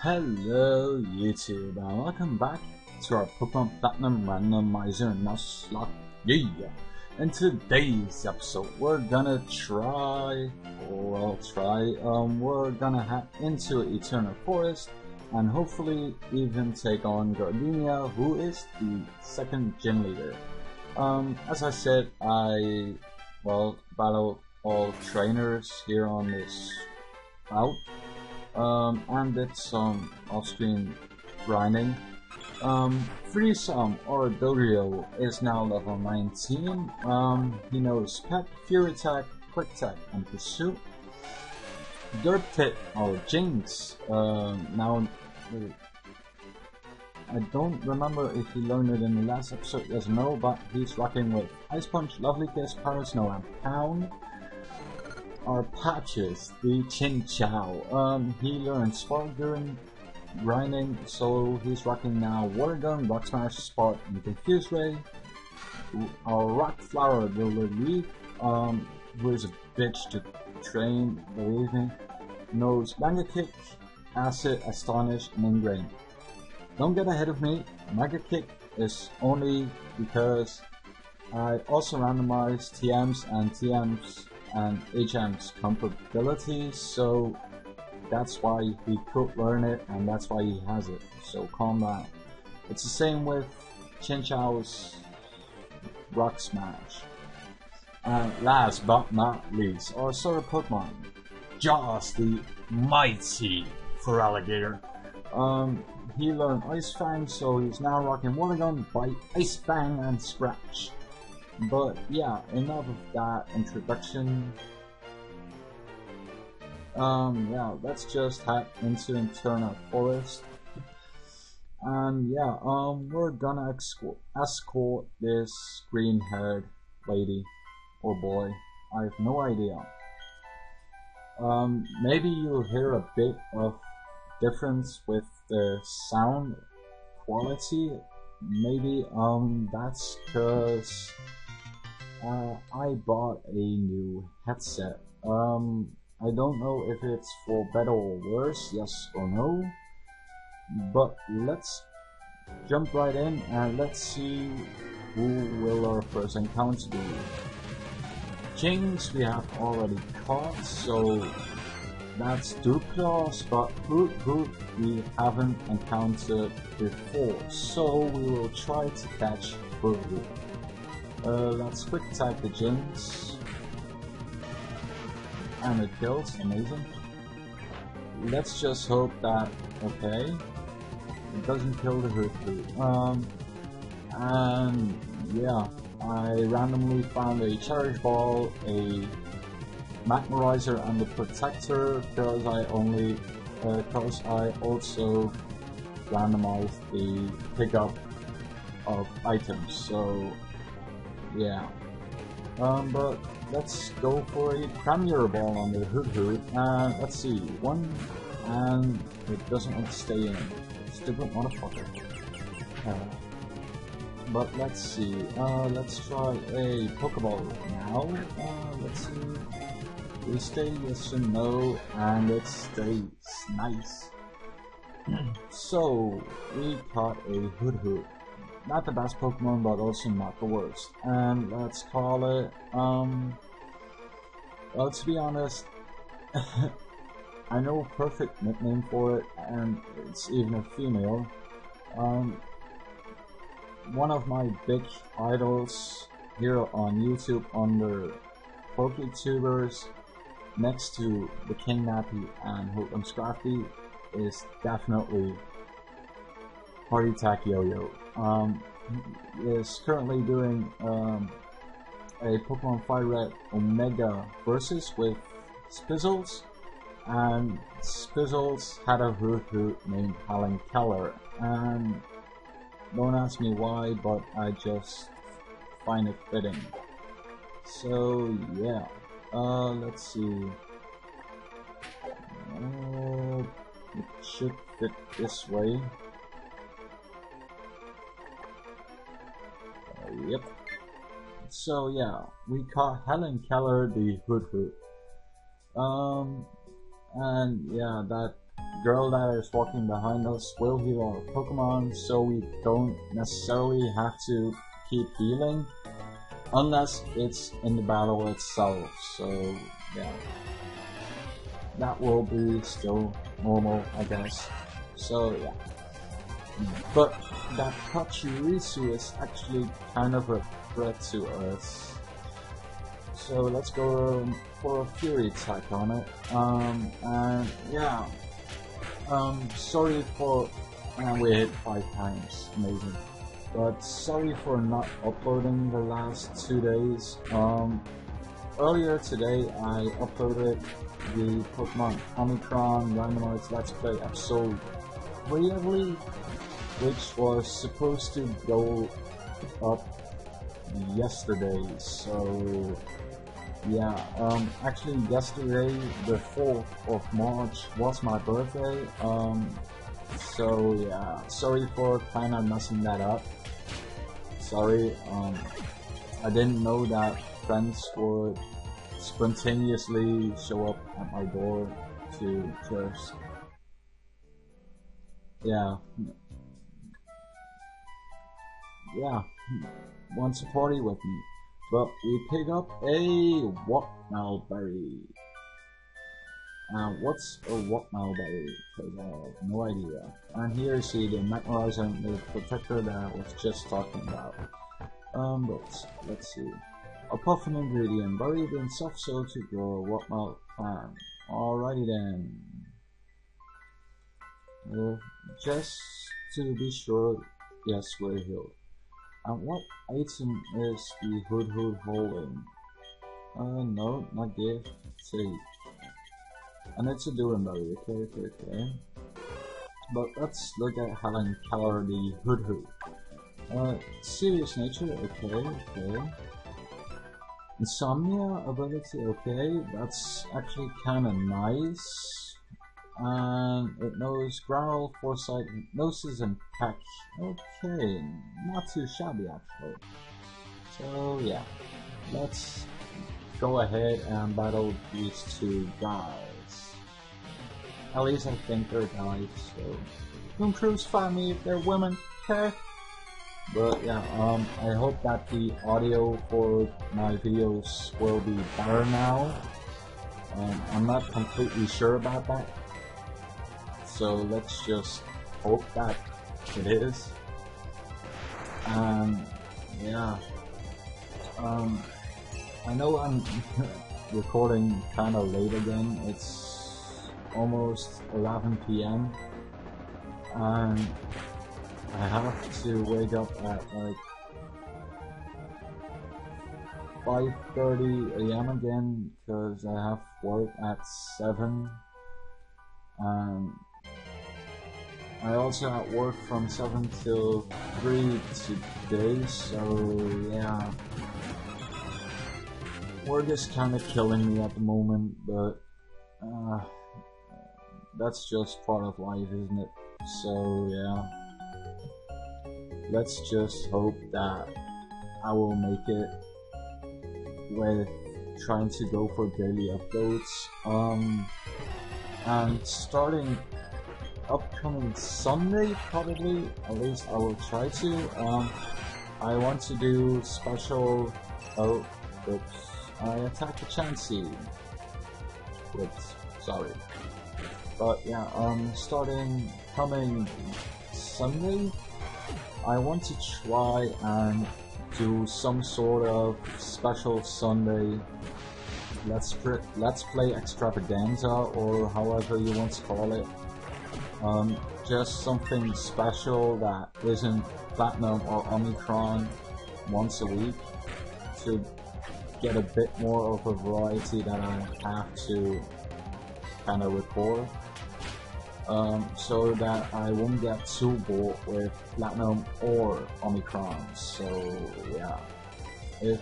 Hello YouTube and welcome back to our Pokemon Platinum Randomizer Nuzlocke. Yeah. In today's episode we're gonna we're gonna head into Eterna Forest and hopefully even take on Gardenia, who is the second gym leader. As I said, I battle all trainers here on this route. And did some off-screen grinding. Threesome or Dorio is now level 19. He knows Pet, Fury Attack, Quick Attack, and Pursuit. Dirt Pit or Jinx. Now I don't remember if he learned it in the last episode, yes or no, but he's rocking with Ice Punch, Lovely Kiss, Power Snow, and Pound. Our Patches, the Chinchou. He learned Spark during grinding, so he's rocking now Water Gun, Rock Smash, Spark, and Confuse Ray. Our Rock Flower, the Leaf, who is a bitch to train, believe me, knows Mega Kick, Acid, Astonish, and Ingrain. Don't get ahead of me, Mega Kick is only because I also randomized TMs and HM's compatibility, so that's why he could learn it and that's why he has it, so calm down. It's the same with Chinchou's Rock Smash. And last but not least, our Solar Pokemon, Jaws, the mighty Feraligatr. He learned Ice Fang, so he's now rocking Water Gun, Bite, Ice Fang, and Scratch. But yeah, enough of that introduction. Yeah, let's just head into Eterna Forest. And yeah, we're gonna escort this green-haired lady or boy. I have no idea. Maybe you'll hear a bit of difference with the sound quality. Maybe that's because I bought a new headset. I don't know if it's for better or worse, yes or no, but let's jump right in and let's see who will our first encounter be. Jinx we have already caught, so that's dupes, but Hoot we haven't encountered before, so we will try to catch Hoot. Let's quick attack the Jinx. And it kills, amazing. Let's just hope that, okay, it doesn't kill the Hoot. And yeah, I randomly found a Cherish Ball, a Magmarizer, and the Protector because I also randomized the pickup of items, so yeah. But let's go for a Premier Ball on the Hoot, and let's see, one, and it doesn't want to stay in. Stupid motherfucker. But let's see, let's try a Pokeball now. Let's see, we stay yes or no, and it stays, nice. So, we caught a Hoot. Not the best Pokemon, but also not the worst. And let's call it, well, to be honest, I know a perfect nickname for it, and it's even a female. One of my big idols here on YouTube under PokeTubers, next to the King Nappy and Hoodlum Scrafty, is definitely Heart Attack Yo-Yo. He is currently doing a Pokemon Fire Red Omega versus with Spizzles, and Spizzles had a Hoot named Helen Keller, and don't ask me why, but I just find it fitting. So yeah, let's see. It should fit this way. Yep. So yeah, we caught Helen Keller, the Hoot. And yeah, that girl that is walking behind us will heal our Pokemon, so we don't necessarily have to keep healing unless it's in the battle itself. So yeah, that will be still normal, I guess. So yeah, but that Pachirisu is actually kind of a threat to us. So let's go for a Fury attack on it. And yeah, sorry for, and we hit 5 times, amazing. But sorry for not uploading the last 2 days. Earlier today I uploaded the Pokemon Omicron Randomizer Let's Play episode 3, I believe, which was supposed to go up yesterday. So yeah, actually yesterday, the 4th of March, was my birthday, so yeah, sorry for kinda messing that up. Sorry, I didn't know that friends would spontaneously show up at my door to just, yeah, want to party with me. But we pick up a Whatmalberry. What's a Whatmalberry? Because I have no idea. And here you see the Magmarizer and the Protector that I was just talking about. But let's see. A puffin ingredient buried in soft soil to grow a Whatmal plant. Alrighty then. Just to be sure, yes, we're healed. And what item is the Hood holding? No, not gift. Take. And it's a Durenberry, okay. But let's look at how to color the Hood. Serious nature, okay. Insomnia ability, okay, that's actually kinda nice. And it knows Growl, Foresight, Hypnosis, and Peck. Okay, not too shabby actually. So yeah, let's go ahead and battle these 2 guys. At least I think they're guys, so don't crucify me if they're women, okay? But yeah, I hope that the audio for my videos will be better now. I'm not completely sure about that. So let's just hope that it is. Yeah. I know I'm recording kinda late again. It's almost 11 PM. And I have to wake up at like 5:30 AM again because I have work at 7. And I also at work from 7 till 3 today, so yeah. Work is kinda killing me at the moment, but that's just part of life, isn't it? So yeah. Let's just hope that I will make it with trying to go for daily uploads. And starting upcoming Sunday, probably, at least I will try to. I want to do special. Oh, oops! I attacked the Chansey. Whoops, sorry. But yeah, starting coming Sunday, I want to try and do some sort of special Sunday let's play extravaganza, or however you want to call it. Just something special that isn't Platinum or Omicron once a week, to get a bit more of a variety that I have to kind of record, so that I won't get too bored with Platinum or Omicron. So yeah, if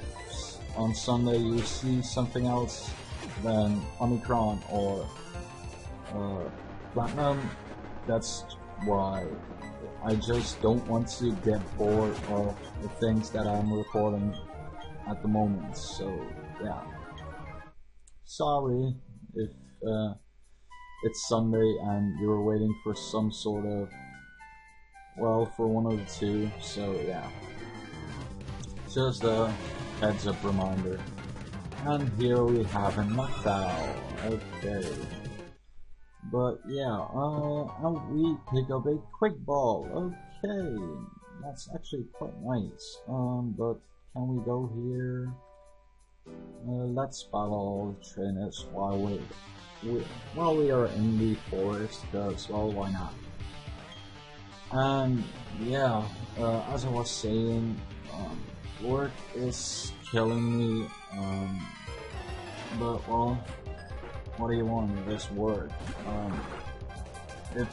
on Sunday you see something else than Omicron or Platinum, that's why. I just don't want to get bored of the things that I'm recording at the moment, so yeah. Sorry if it's Sunday and you're waiting for some sort of, well, for one of the two, so yeah. Just a heads up reminder. And here we have a knockdown. Okay. But yeah, and we pick up a quick ball. Okay. That's actually quite nice. But can we go here? Let's battle trainers while we are in the forest, because, well, why not? And yeah, as I was saying, work is killing me, but, well, what do you want with this work? It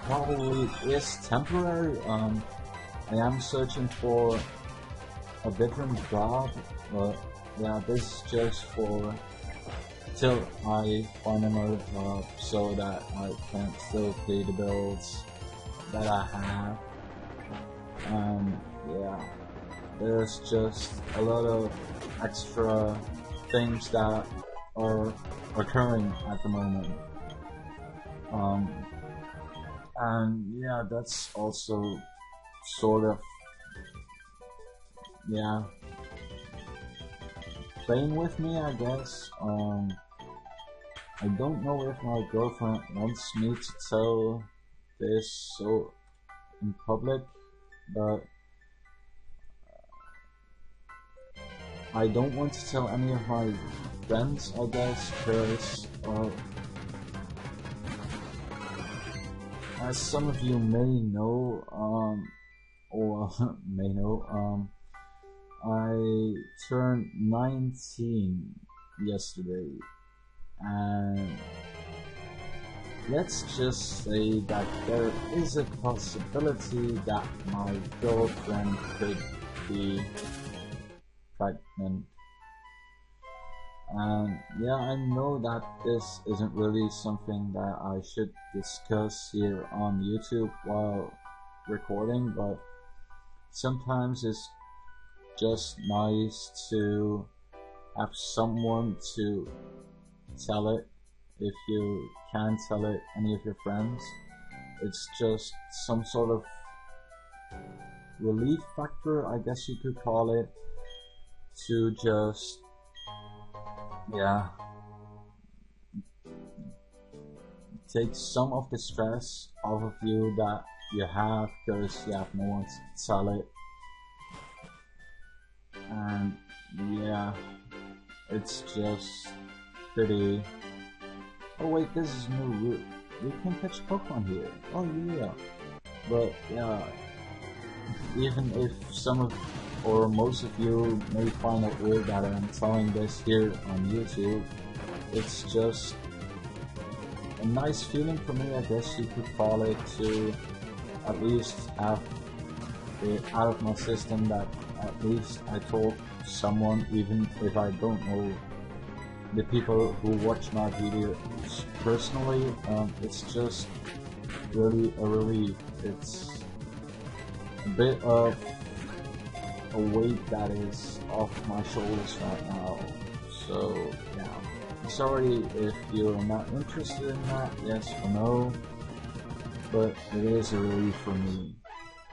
probably is temporary. I am searching for a different job, but yeah, this is just for till I find another job so that I can still pay the bills that I have. Yeah, there's just a lot of extra things that are occurring at the moment. And yeah, that's also sort of, yeah, playing with me, I guess. I don't know if my girlfriend wants me to tell this so in public, but I don't want to tell any of my friends, I guess, because as some of you may know, or may know, I turned 19 yesterday, and let's just say that there is a possibility that my girlfriend could be pregnant. And yeah, I know that this isn't really something that I should discuss here on YouTube while recording, but sometimes it's just nice to have someone to tell it if you can't tell it any of your friends. It's just some sort of relief factor, I guess you could call it, to just, yeah, take some of the stress off of you that you have because you have no one to tell it. And yeah, it's just pretty. Oh wait, this is a new route. We can catch Pokemon here. Oh yeah. But yeah, even if some of or most of you may find it weird that I'm telling this here on YouTube, it's just a nice feeling for me, I guess you could call it, to at least have it out of my system that at least I told someone, even if I don't know the people who watch my videos personally. It's just really a relief. It's a bit of a weight that is off my shoulders right now. So yeah, sorry if you're not interested in that, yes or no, but it is a relief for me.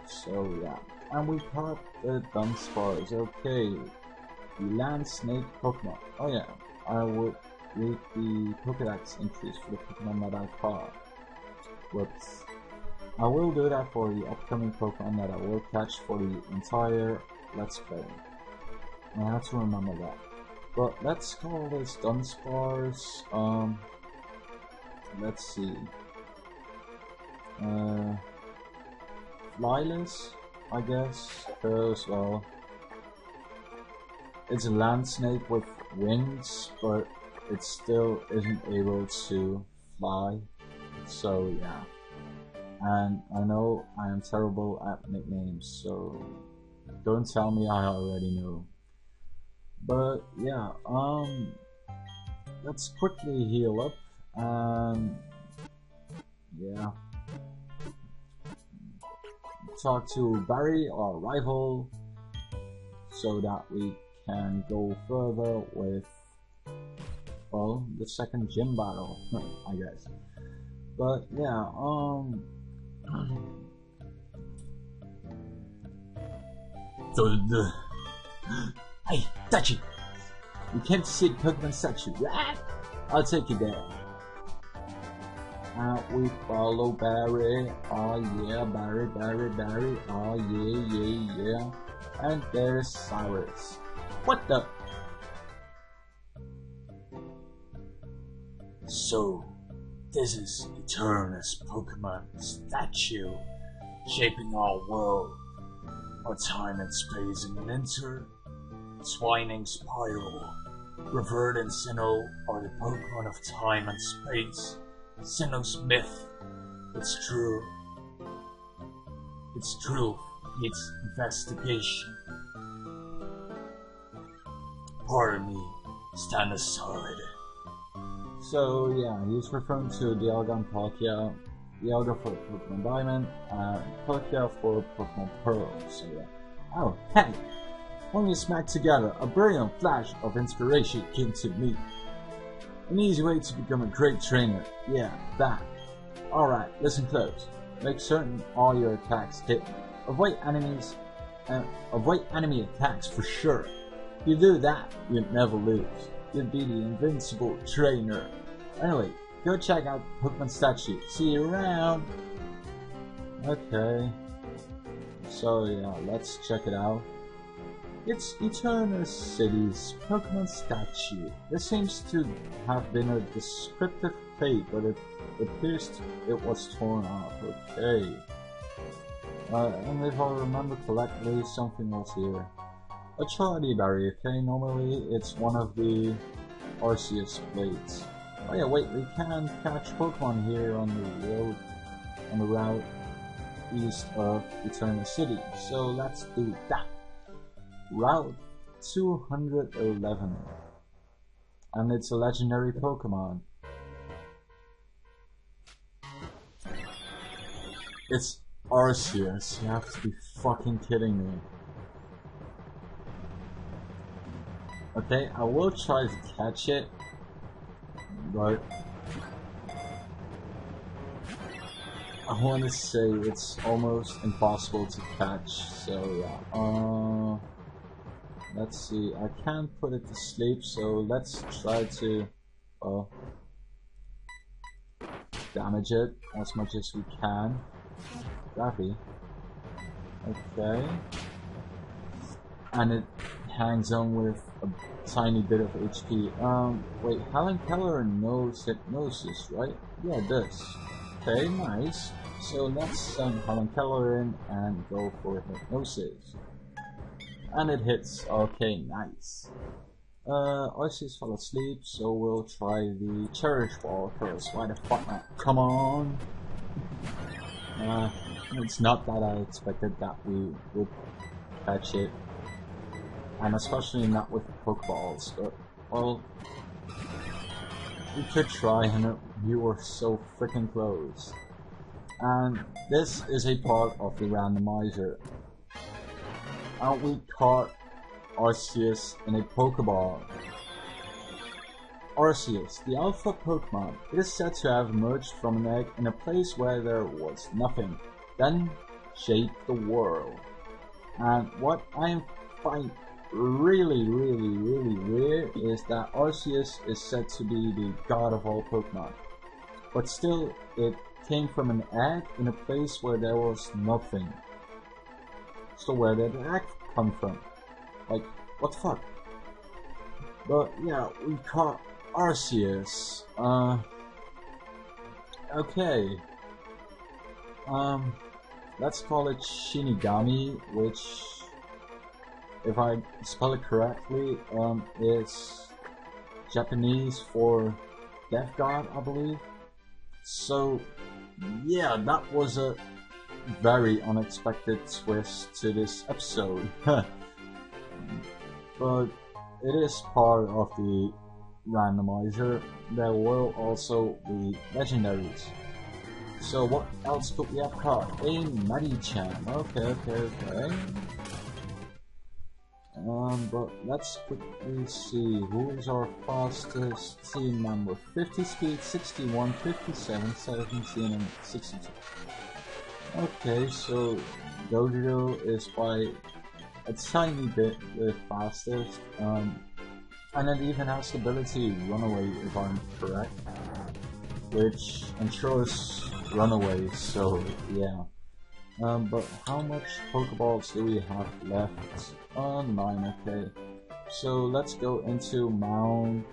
So yeah, and we caught the Dunsparce. Okay, the land snake Pokemon. Oh yeah, I would read the Pokédex entries for the Pokemon that I caught. Whoops. I will do that for the upcoming Pokemon that I will catch for the entire Let's Play. I have to remember that. But let's call this Dunsparce. Let's see. Flyless, I guess, because, well, it's a land snake with wings, but it still isn't able to fly. So yeah. And I know I am terrible at nicknames, so don't tell me I already know. But yeah, let's quickly heal up and yeah, talk to Barry, our rival, so that we can go further with well, the second gym battle, I guess. But yeah, hey, statue! You can't see the Pokemon statue. I'll take you there. We follow Barry. Oh yeah, Barry. Oh yeah. And there's Cyrus. What the? So, this is Eterna's Pokemon statue, shaping our world, our time and space in an intertwining spiral. Revered in Sinnoh are the Pokemon of time and space. Sinnoh's myth, its truth needs investigation. Pardon me, stand aside. So yeah, he's referring to Dialga and Palkia. Dialga for Pokemon Diamond, and Palkia for Pokemon Pearl. So yeah. Oh, hey! When we smack together, a brilliant flash of inspiration came to me. An easy way to become a great trainer. Yeah, that. Alright, listen close. Make certain all your attacks hit. Avoid enemy attacks for sure. If you do that, you'd never lose. You'd be the invincible trainer. Anyway, go check out Pokemon statue. See you around. Okay. So yeah, let's check it out. It's Eterna City's Pokemon statue. There seems to have been a descriptive fate, but it appears it was torn off. Okay. And if I remember correctly, something was here. A Charity Berry, okay? Normally it's one of the Arceus plates. Oh yeah, wait, we can catch Pokemon here on the route east of Eterna City. So let's do that. Route 211. And it's a legendary Pokemon. It's Arceus. You have to be fucking kidding me. Okay, I will try to catch it, but I want to say it's almost impossible to catch, so yeah. Let's see, I can't put it to sleep, so let's try to damage it as much as we can. Daffy. Okay. And it hangs on with a tiny bit of HP. Wait, Helen Keller knows hypnosis, right? Yeah, it does. Okay, nice. So let's send Helen Keller in and go for hypnosis. And it hits. Okay, nice. Arceus fell asleep, so we'll try the Cherish Ball first. Why the fuck not? Come on! It's not that I expected that we would catch it. And especially not with Pokeballs. But, well, we could try, and we were so freaking close. And this is a part of the randomizer. And we caught Arceus in a Pokeball. Arceus, the alpha Pokemon, it is said to have emerged from an egg in a place where there was nothing, then shaped the world. And what I find really weird is that Arceus is said to be the god of all Pokemon. But still, it came from an egg in a place where there was nothing. So where did the egg come from? Like, what the fuck? But yeah, we caught Arceus. Okay. Let's call it Shinigami, which, if I spell it correctly, is Japanese for Death God, I believe. So, yeah, that was a very unexpected twist to this episode. But it is part of the randomizer. There will also be legendaries. So what else could we have caught? A Medicham. Okay. But let's quickly see who is our fastest team member. 50 speed, 61, 57, 17, and 62. Okay, so Dojo is by a tiny bit the fastest, and it even has the ability Runaway if I'm correct, which ensures Runaway, so yeah. But how much Pokeballs do we have left? 9, okay. So let's go into Mount...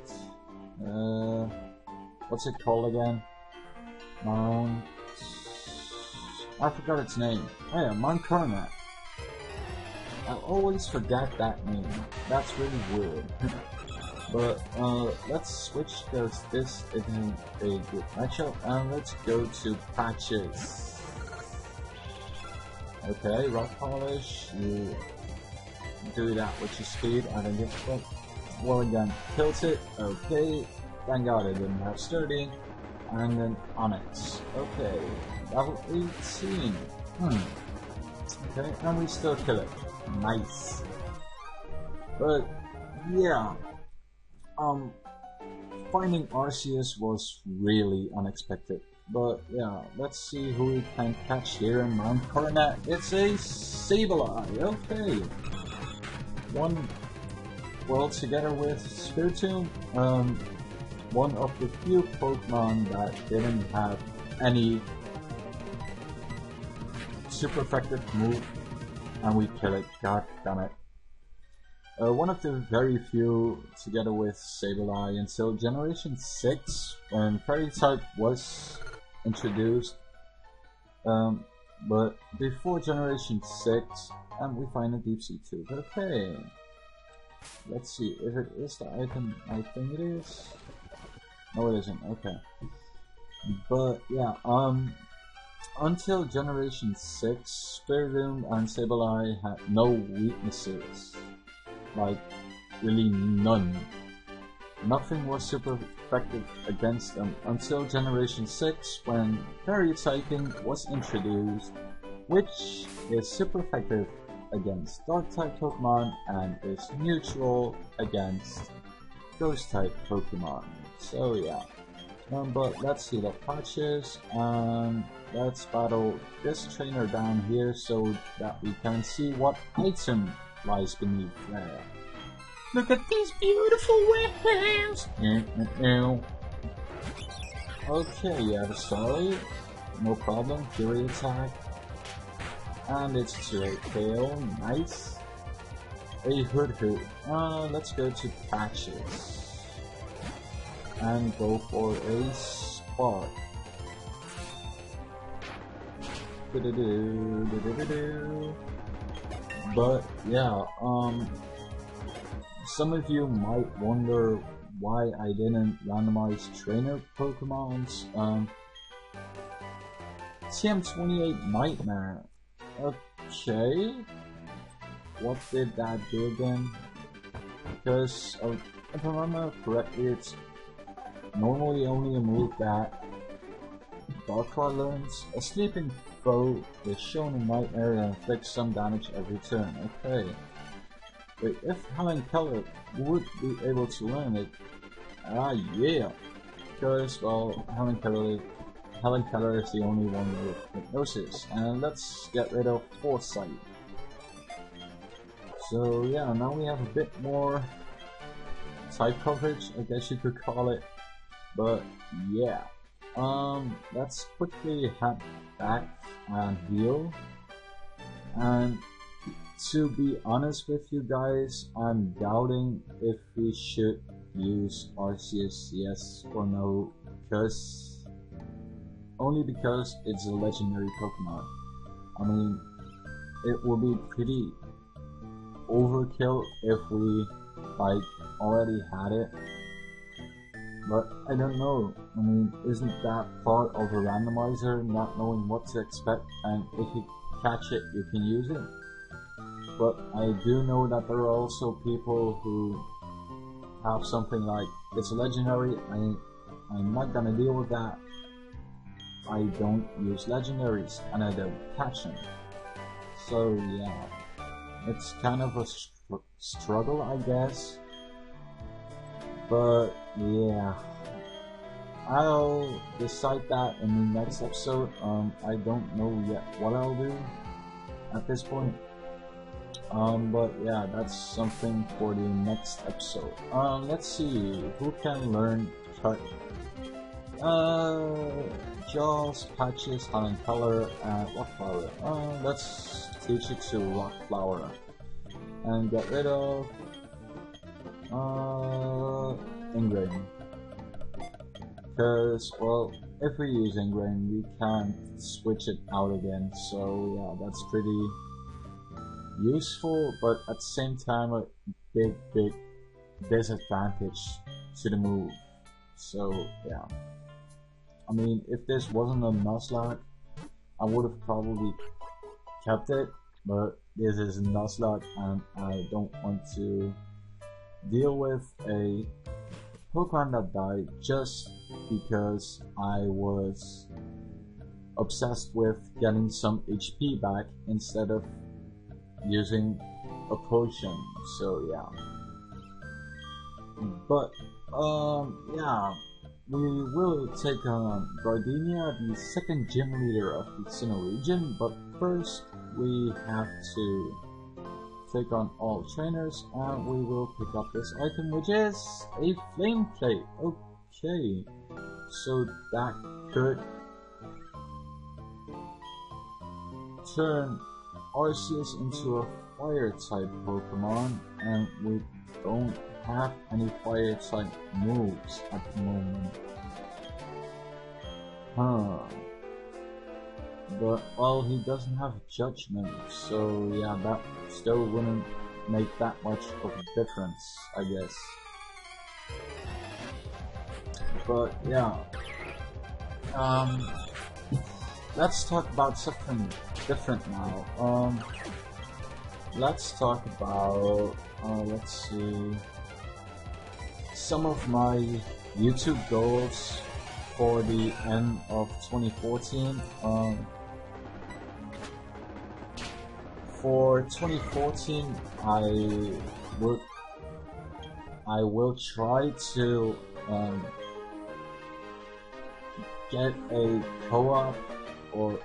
what's it called again? Mount... I forgot its name. Oh yeah, Mount Coronet. I always forget that name. That's really weird. But let's switch because this isn't a good matchup, and let's go to Patches. Okay, Rock Polish, you do that with your speed, I think it's quick. Well again, tilt it, okay, thank god I didn't have Sturdy, and then Onyx. Okay, level 18, okay, and we still kill it, nice. But, yeah, finding Arceus was really unexpected. But yeah, let's see who we can catch here in Mount Coronet. It's a Sableye, okay. Well, together with Spiritomb, one of the few Pokemon that didn't have any super effective move, and we kill it, god damn it. One of the very few together with Sableye until Generation 6, when Fairy type was introduced, but before Generation 6, and we find a Deep Sea too. Okay, let's see if it is the item I think it is. No, it isn't. Okay, but yeah, until Generation 6, Spiritomb and Sableye had no weaknesses, like really none. Nothing was super effective against them until Generation 6 when Fairy typing was introduced, which is super effective against Dark type Pokemon and is neutral against Ghost type Pokemon. So yeah, but let's see the patches, and let's battle this trainer down here so that we can see what item lies beneath there. Look at these beautiful weapons! Okay, yeah, the story. No problem. Fury attack. And it's to a KO. Nice. A Hood. Let's go to Patches. And go for a Spark. But, yeah, some of you might wonder why I didn't randomize trainer Pokemons. TM28 Nightmare. Okay. What did that do again? Because, if I remember correctly, it's normally only a move that Darkrai learns. A sleeping foe is shown in Nightmare and inflicts some damage every turn. Okay. Wait, if Helen Keller would be able to learn it, yeah, because, well, Helen Keller is the only one with Hypnosis, and let's get rid of Foresight. So yeah, now we have a bit more type coverage, I guess you could call it, but yeah, let's quickly head back and heal, and to be honest with you guys, I'm doubting if we should use Arceus, yes or no, only because it's a legendary Pokemon. I mean, it would be pretty overkill if we, like, already had it, but I don't know. I mean, isn't that part of a randomizer, not knowing what to expect, and if you catch it, you can use it? But I do know that there are also people who have something like, it's a legendary, I'm not gonna deal with that, I don't use legendaries, and I don't catch them. So yeah, it's kind of a struggle, I guess. But yeah, I'll decide that in the next episode. I don't know yet what I'll do at this point. But yeah, that's something for the next episode. Let's see who can learn cut. Jaws, patches, hiding color, and rock flower. Let's teach it to rock flower and get rid of ingrain. Because, well, if we use ingrain, we can't switch it out again. So yeah, that's pretty useful, but at the same time a big disadvantage to the move. So yeah, I mean, if this wasn't a Nuzlocke, I would have probably kept it, but this is a Nuzlocke and I don't want to deal with a Pokemon that died just because I was obsessed with getting some HP back instead of using a potion. So yeah, but yeah, we will take on Gardenia, the second gym leader of the Sinnoh Region, but first we have to take on all trainers, and we will pick up this item, which is a flame plate. Okay, so that could turn Arceus into a fire type Pokemon, and we don't have any fire type moves at the moment. But, well, he doesn't have judgment, so yeah, that still wouldn't make that much of a difference, I guess. But yeah, let's talk about something different now. Let's talk about, let's see, some of my YouTube goals for the end of 2014. For 2014, I will try to get a co-op or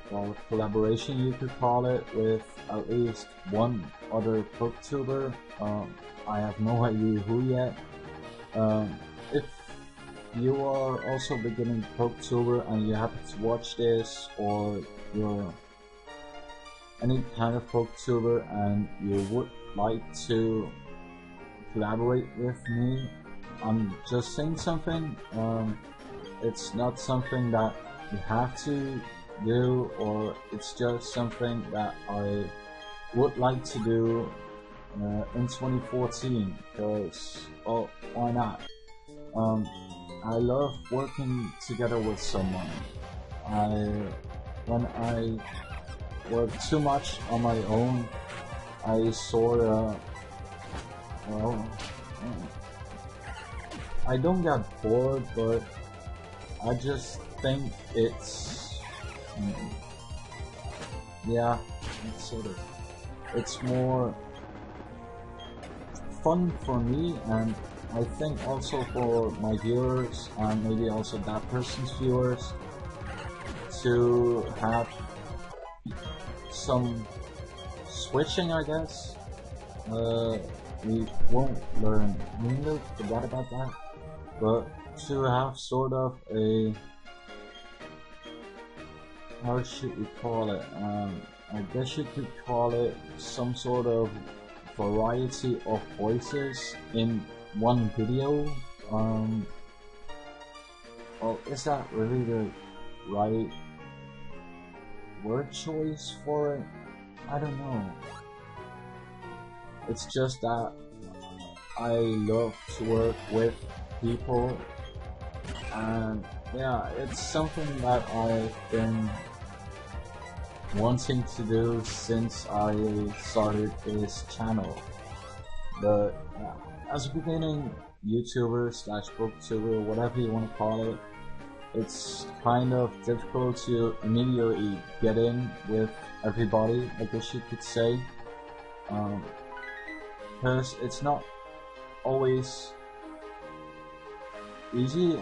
collaboration, you could call it, with at least one other booktuber. I have no idea who yet. If you are also beginning booktuber and you happen to watch this, or you're any kind of booktuber and you would like to collaborate with me, I'm just saying something. It's not something that you have to do, or it's just something that I would like to do in 2014, because, well, why not? I love working together with someone. When I work too much on my own, I sorta, well, I don't get bored, but I just think it's, yeah, it's more fun for me, and I think also for my viewers, and maybe also that person's viewers, to have some switching, I guess. We won't learn Moonlight, forgot about that, but to have sort of a, how should we call it, I guess you could call it some sort of variety of voices in one video. Well, is that really the right word choice for it? I don't know. It's just that I love to work with people, and yeah, it's something that I've been wanting to do since I started this channel. But yeah, as a beginning YouTuber slash booktuber, whatever you want to call it, it's kind of difficult to immediately get in with everybody, I guess you could say. because it's not always easy,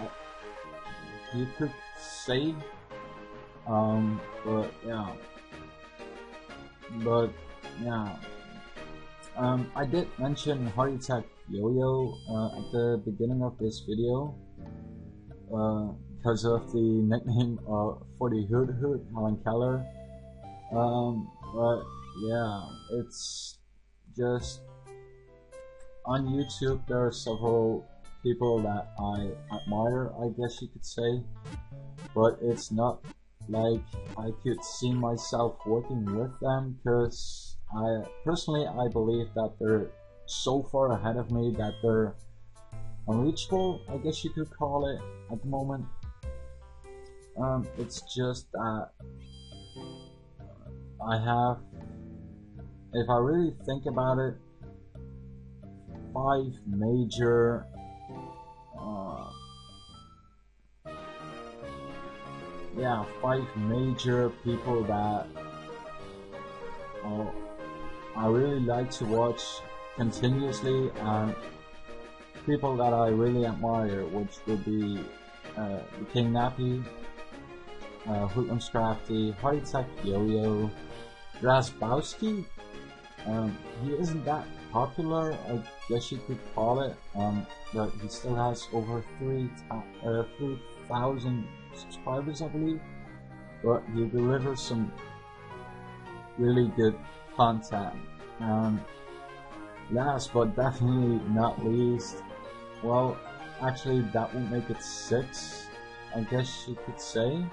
you could say. But yeah. I did mention Heart Attack Yo-Yo at the beginning of this video because of the nickname for the Hood Helen Keller. But yeah, it's just on YouTube there are several people that I admire, I guess you could say, but it's not like I could see myself working with them, because I believe that they're so far ahead of me that they're unreachable, I guess you could call it, at the moment. It's just that I have, if I really think about it, five major people that I really like to watch continuously, and people that I really admire, which would be the King Nappy, Hoodlum's Crafty, Heart Attack Yo-Yo, Rasbowski. He isn't that popular, I guess you could call it, but he still has over 3,000 subscribers, I believe. But he delivers some really good content. Last but definitely not least, well, actually that would make it 6, I guess you could say.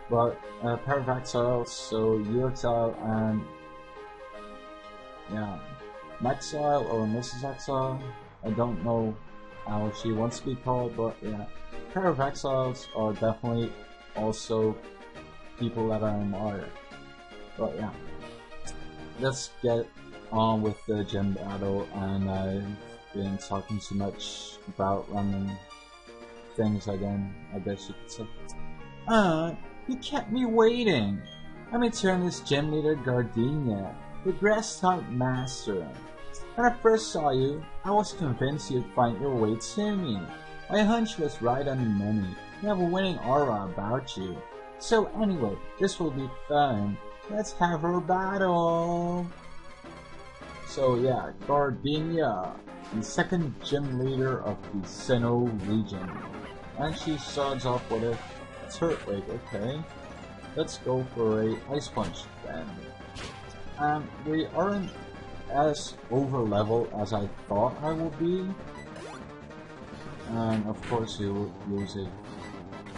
But pair of exiles, so U-Exile and Maxile or Mrs. Exile, I don't know how she wants to be called, but yeah, pair of exiles are definitely also people that I admire. But yeah, let's get on with the gym battle, and I've been talking too much about random things again, I guess you could say. You kept me waiting. I'm Eterna's gym leader Gardenia, the grass type master. When I first saw you, I was convinced you'd find your way to me. My hunch was right on the money. You have a winning aura about you. So anyway, this will be fun. Let's have our battle. So yeah, Gardenia, the second gym leader of the Sinnoh Region. And she starts off with a Turret Wig, okay. Let's go for a Ice Punch then. We aren't as over level as I thought I would be. And of course you would use a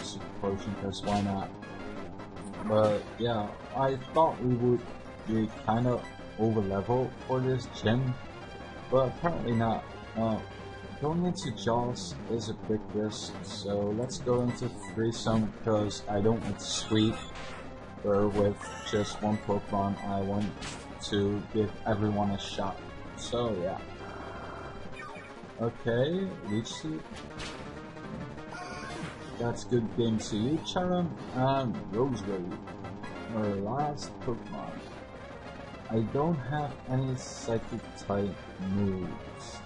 Super Potion, because why not? But yeah, I thought we would be kinda over level for this gym, but apparently not. Going into Jaws is a big risk, so let's go into Threesome, because I don't want to sweep her with just one Pokemon. I want to give everyone a shot. So yeah. Okay, Leech Seed. That's good game to you, Charum. And Rosewood, our last Pokemon. I don't have any Psychic type moves.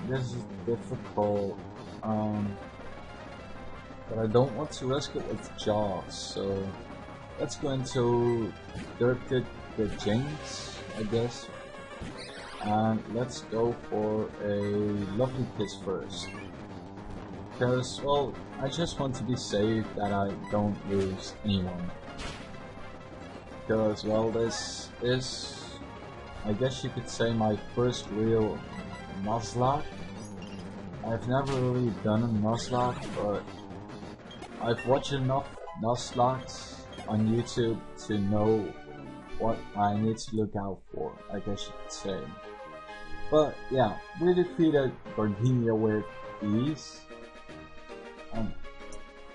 This is difficult. But I don't want to risk it with Jaws, so let's go into Dirted the Jinx, I guess. And let's go for a Lovely Kiss first. Because, well, I just want to be safe that I don't lose anyone. Because, well, this is, I guess you could say, my first real Nuzlocke. I've never really done a Nuzlocke, but I've watched enough Nuzlockes on YouTube to know what I need to look out for, I guess you could say. But yeah, we defeated Gardenia with ease.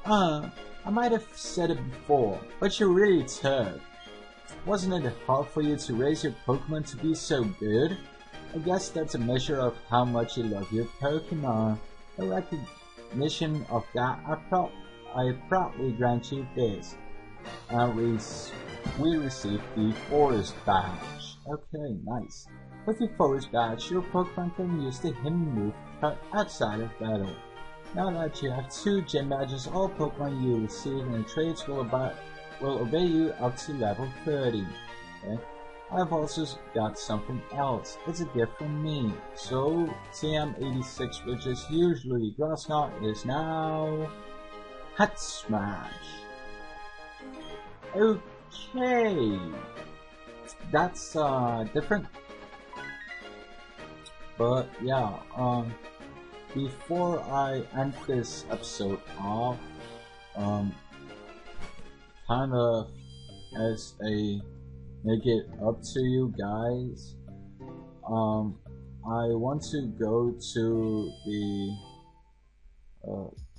I might have said it before, but you're really tough. Wasn't it hard for you to raise your Pokemon to be so good? I guess that's a measure of how much you love your Pokemon. A recognition of that, I proudly grant you this. we received the Forest Badge. Okay, nice. With the Forest Badge, your Pokemon can use the hidden move outside of battle. Now that you have 2 gym badges, all Pokemon you receive in the trades will obey you up to level 30. Okay? I've also got something else. It's a gift from me. So, TM86, which is usually Grass Knot, is now Hat Smash. Okay, that's different. But yeah, before I end this episode off, kind of as a make it up to you guys, I want to go to the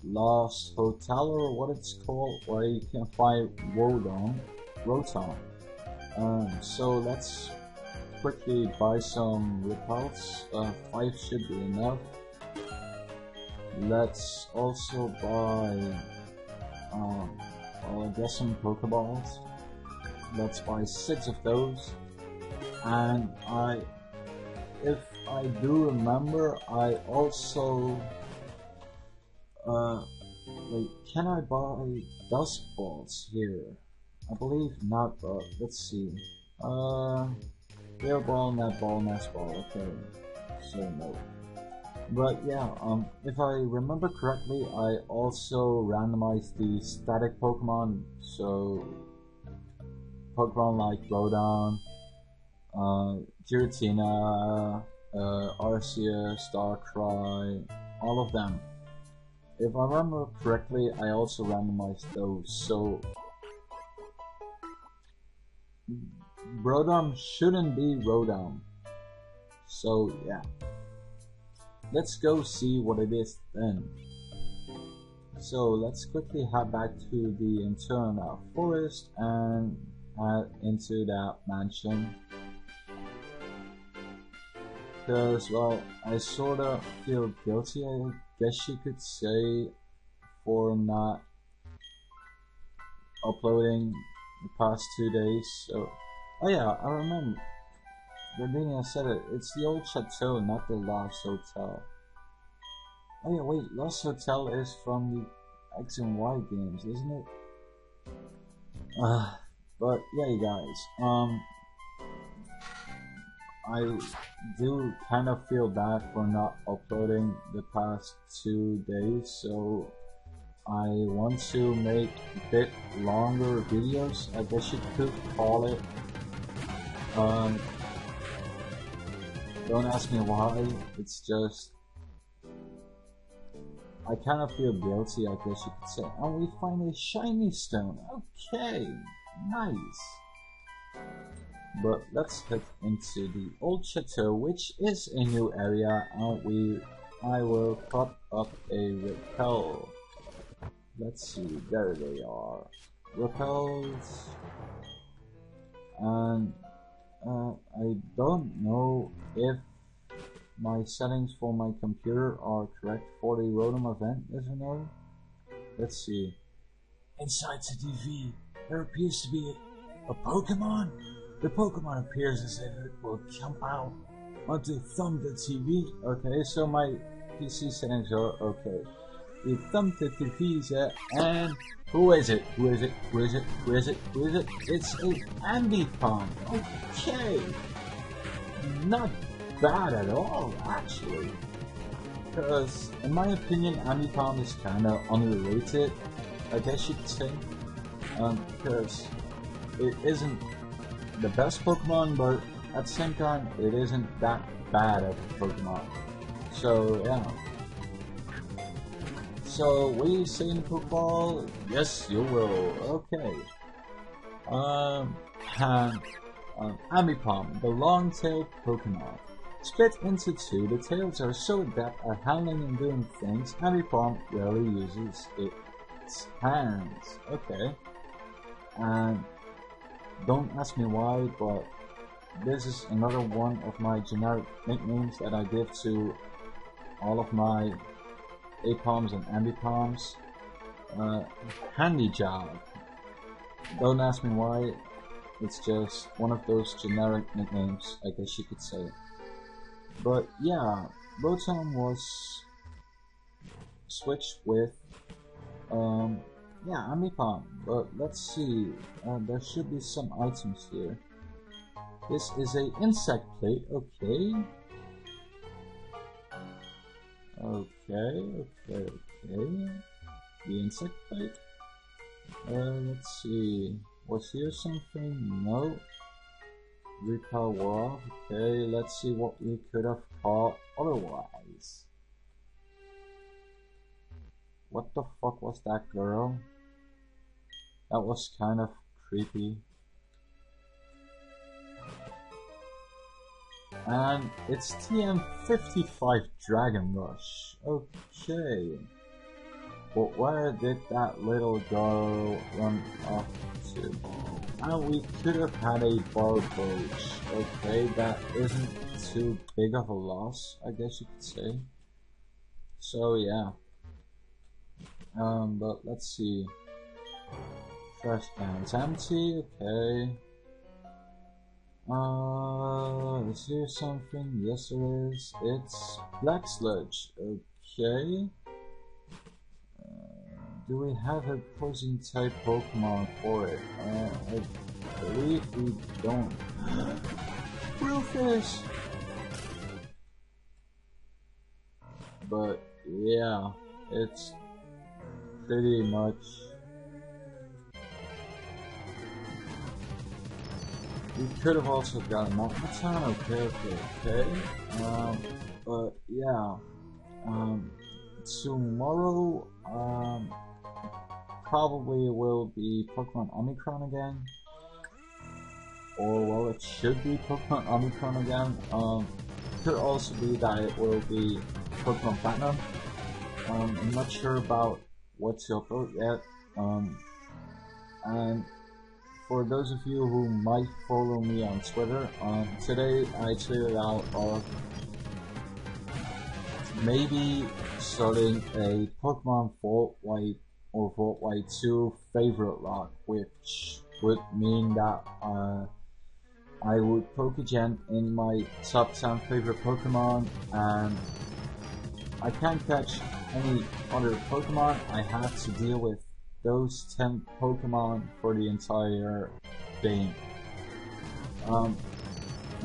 Lost Hotel, or what it's called, where you can find Rotom. So let's quickly buy some repels. 5 should be enough. Let's also buy I guess some Pokeballs. Let's buy 6 of those. And if I do remember, I also wait, can I buy Dust Balls here? I believe not, but let's see. Air Ball, Net Ball, Nest Ball, okay. So no. But yeah, if I remember correctly, I also randomized the static Pokemon, so Pokemon like Groudon, Giratina, Arceus, Darkrai, all of them. If I remember correctly, I also randomized those, so Rotom shouldn't be Rotom. So yeah, let's go see what it is then. So let's quickly head back to the Eterna Forest and head into that mansion. Because, well, I sorta feel guilty, I guess you could say, for not uploading the past 2 days. So, oh yeah, I remember. Gardenia said it. It's the old chateau, not the Lost Hotel. Oh yeah, wait, Lost Hotel is from the X and Y games, isn't it? But yeah, you guys, I do kind of feel bad for not uploading the past 2 days, so I want to make a bit longer videos, I guess you could call it. Don't ask me why, it's just I kind of feel guilty, I guess you could say. And we find a shiny stone. Okay, nice. But let's head into the old chateau, which is a new area, and I will put up a repel. Let's see, there they are. Repels. And I don't know if my settings for my computer are correct for the Rotom event, yes or no? Let's see. Inside the TV, there appears to be a Pokemon. The Pokemon appears as if it will jump out onto thumb the TV. Okay, so my PC settings are okay. You thumb the TV set, and who is it? Who is it? Who is it? Who is it? Who is it? It's a Ambipom. Okay, not bad at all, actually. Because, in my opinion, Ambipom is kind of underrated, I guess you could say. Because it isn't the best Pokemon, but at the same time, it isn't that bad of a Pokemon. So, yeah. So, will you say in the Pokeball? Yes, you will. Okay. Ambipom, the long-tailed Pokemon. Split into 2, the tails are so adept at handling and doing things, Ambipom rarely uses its hands. Okay. And don't ask me why, but this is another one of my generic nicknames that I give to all of my Apoms and Ambipoms. Handy job. Don't ask me why. It's just one of those generic nicknames, I guess you could say. But yeah, Rotom was switched with yeah, Amipom. But let's see, there should be some items here. This is a insect plate, okay. Okay. The insect plate. Let's see. Was here something? No. Repel off. Okay, let's see what we could have caught otherwise. What the fuck was that, girl? That was kind of creepy. And it's TM55 Dragon Rush. Okay. But where did that little girl run off to? And we could have had a Barboach. Okay, that isn't too big of a loss, I guess you could say. So yeah. But let's see. Trash can's empty, okay. Is here something? Yes there is. It's Black Sludge, okay. Do we have a poison type Pokemon for it? I believe we don't. Real fish! But yeah, it's pretty much. We could have also got a Magneton, okay. But yeah, tomorrow, probably will be Pokemon Omicron again. Or, well, it should be Pokemon Omicron again. Could also be that it will be Pokemon Platinum. I'm not sure about what to upload yet. And for those of you who might follow me on Twitter, today I tweeted out of maybe starting a Pokemon Vault White or Vault White 2 favorite lock, which would mean that I would Pokegen in my top 10 favorite Pokemon, and I can't catch any other Pokemon. I have to deal with those 10 Pokemon for the entire game. I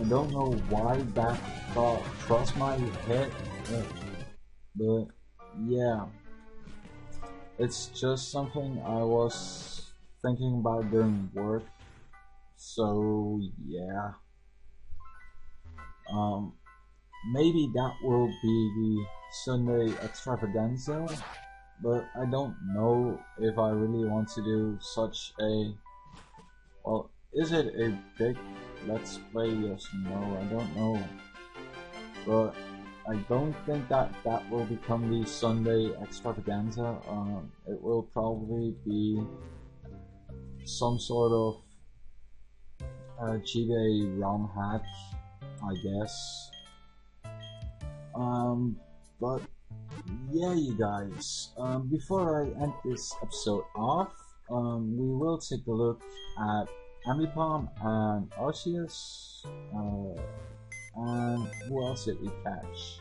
don't know why that thought crossed my head, but yeah, it's just something I was thinking about during work. So yeah, maybe that will be the Sunday extravaganza, but I don't know if I really want to do such a, well, is it a big let's play? Yes, no, I don't know, but I don't think that that will become the Sunday extravaganza. It will probably be some sort of GBA ROM hack, I guess. But yeah, you guys, before I end this episode off, we will take a look at Amipom and Arceus, and who else did we catch?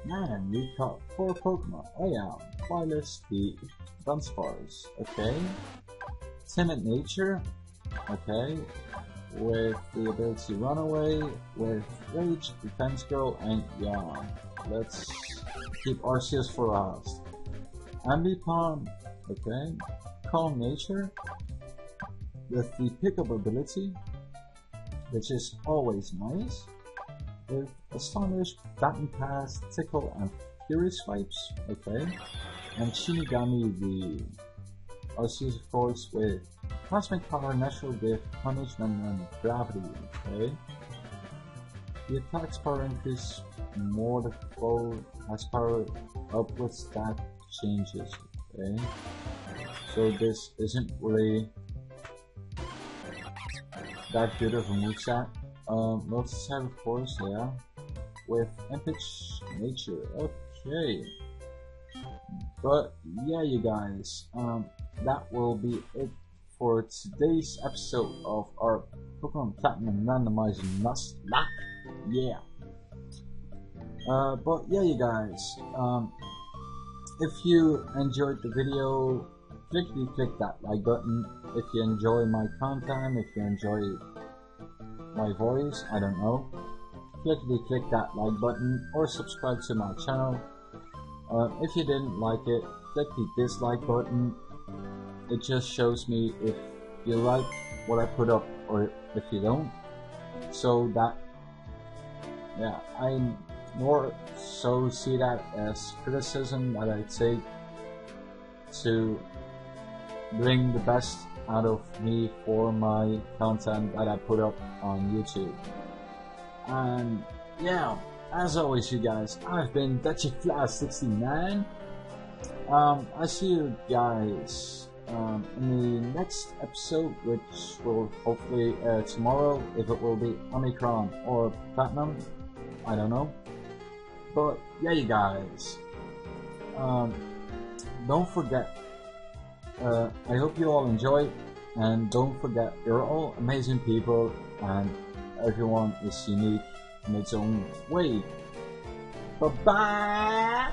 Man, we caught 4 Pokemon. Oh yeah, Wireless, the Dunsparce, okay. Timid Nature, okay, with the ability Run Away, with Rage, Defense Girl, and Yawn. Let's keep Arceus for last. Ambipom, okay, Calm Nature, with the Pickup ability, which is always nice, with Astonish, Baton Pass, Tickle, and Fury Swipes, okay, and Shinigami, the Arceus of course, with Cosmic Power, Natural Gift, Punishment, and Gravity, okay. The attack's power increase more the foe has power up with stat changes, okay. So this isn't really that good of a moveset. Multi-set of course, yeah. With Impish Nature, okay. But yeah, you guys, that will be it for today's episode of our Pokemon Platinum Randomizer Nuzlocke. Yeah. But yeah, you guys, if you enjoyed the video, click that like button. If you enjoy my content, if you enjoy my voice, I don't know, click that like button or subscribe to my channel. If you didn't like it, click the dislike button. It just shows me if you like what I put up or if you don't. So that, yeah, I more so see that as criticism that I take to bring the best out of me for my content that I put up on YouTube. And yeah, as always, you guys, I've been DutchyFlash69. I see you guys in the next episode, which will hopefully tomorrow, if it will be Omicron or Platinum, I don't know. But yeah, you guys, don't forget, I hope you all enjoy, and don't forget, you're all amazing people, and everyone is unique in its own way. Bye bye!